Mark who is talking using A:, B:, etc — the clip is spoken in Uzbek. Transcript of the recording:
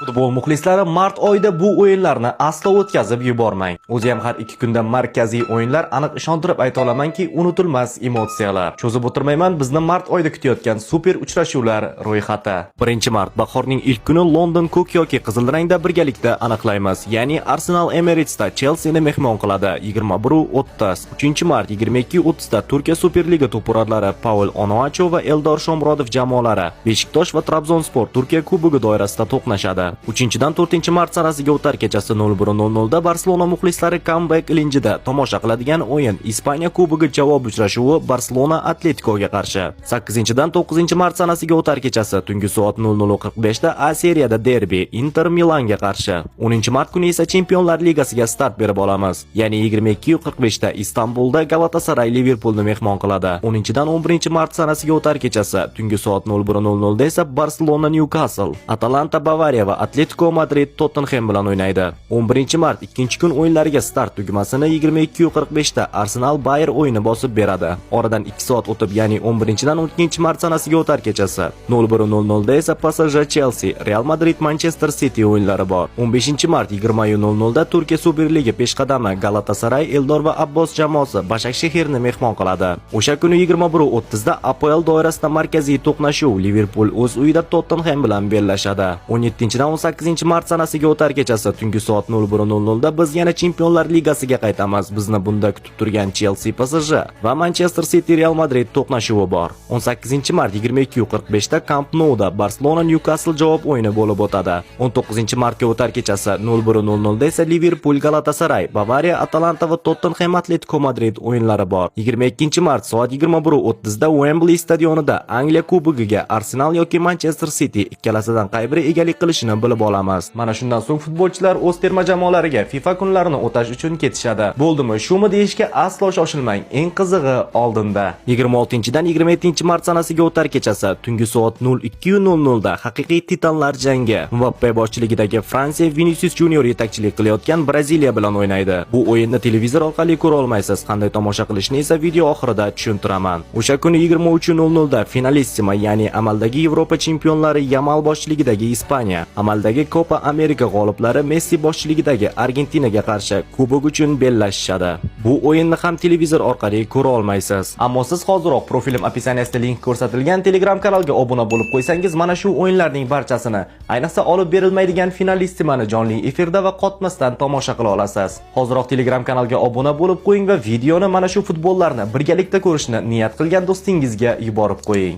A: Futbol muxlislari mart oyida bu o'yinlarni aslo o'tkazib yubormang. O'zi ham har 2 kunda markaziy o'yinlar aniq ishontirib ayta olamanki, unutilmas emotsiyalar. Cho'zib o'tirmayman, bizni mart oyida kutayotgan super uchrashuvlar ro'yxati. 1-mart bahorning ilk kuni London ko'k yoki qizil rangda birgalikda aniqlaymiz. Ya'ni Arsenal Emiratesda Chelsea ni mehmon qiladi 21:30. 3-mart 22:30 da Turkiya Superliga to'purarlari Paul Onuachu va Eldor Shomurodov jamoalari Beshiktosh va Trabzonspor Turkiya Kubogi doirasida to'qnashadi. 3-dan 4-mart sanasiga o'tar kechasi 01:00 da Barselona muxlislari comeback ilinjida tomosha qiladigan o'yin Ispaniya Kubogi javob uchrashuvi Barselona Atleticoga qarshi. 8-dan 9-mart sanasiga o'tar kechasi tungi soat 00:45 da A seriyada derbi Inter Milanga qarshi. 10-mart kuni esa Chempionlar Ligasiga start berib olamiz. Ya'ni 22:45 da Istanbulda Galatasaray Liverpoolni mehmon qiladi. 10-dan 11-mart sanasiga o'tar kechasi tungi soat 01:00 da esa Barselona Newcastle, Atalanta Bavariya va Atletico Madrid Tottenham bilan o'ynaydi. 11-mart ikkinchi kun o'yinlariga start tugmasini 22:45 da Arsenal Bayer o'yini bosib beradi. Oradan 2 soat o'tib, ya'ni 11-dan 12-mart sanasiga o'tar kechasi 01:00 da esa PSG Chelsea, Real Madrid Manchester City o'yinlari bor. 15-mart 20:00 da Turkiya Superliga peshqadami Galatasaray Eldor va Abbos jamoasi Başakşehirni mehmon qiladi. O'sha kuni 21:30 da APL doirasida markaziy to'qnashuv Liverpool o'z uyida Tottenham bilan bellashadi. 17-dan 18-mart sanasiga o'tar kechasi tungi soat 01:00 da biz yana Chempionlar Ligasiga qaytamiz. Bizni bunda kutib turgan Chelsea PSG va Manchester City Real Madrid to'qnashuvi bor. 18-mart 22:45 da Camp Nou'da Barcelona Newcastle javob o'yini bo'lib o'tadi. 19-martga o'tar kechasi 01:00 da esa Liverpool Galatasaray, Bavariya Atalanta va Tottenham Atletico Madrid o'yinlari bor. 22-mart soat 21:30 da Wembley stadionida Angliya Kubogiga Arsenal yoki Manchester City ikkalasidan qay biri egalik qilishini bilib olamiz. Mana shundan so'ng futbolchilar o'z terma jamoalariga FIFA kunlarini o'tash uchun ketishadi. Bo'ldimi, shumi deyishga aslo shoshilmang. Eng qizig'i oldinda. 26-dan 27-mart sanasiga o'tar kechasi tungi soat 02:00 da haqiqiy titanlar jangi Mbappe boshchiligidagi Fransiya Vinicius Junior yetakchilik qilayotgan Braziliya bilan o'ynaydi. Bu o'yinni televizor orqali ko'ra olmaysiz. Qanday tomosha qilishni esa video oxirida tushuntiraman. O'sha kuni 23:00 da Finalissima, ya'ni amaldagi Yevropa chempionlari Yamal boshchiligidagi Ispaniya, amaldagi Copa Amerika g'oliblari Messi boshchiligidagi Argentinaga qarshi kubok uchun bellashishadi. Bu o'yinni ham televizor orqali ko'ra olmaysiz. Ammo siz hoziroq profilim opisiyaniyasida link ko'rsatilgan Telegram kanalga obuna bo'lib qo'ysangiz, mana shu o'yinlarning barchasini, ayniqsa olib berilmaydigan Finalissimani jonli efirda va qotmasdan tomosha qila olasiz. Hoziroq Telegram kanalga obuna bo'lib qo'ying va videoni mana shu futbollarni birgalikda ko'rishni niyat qilgan do'stingizga yuborib qo'ying.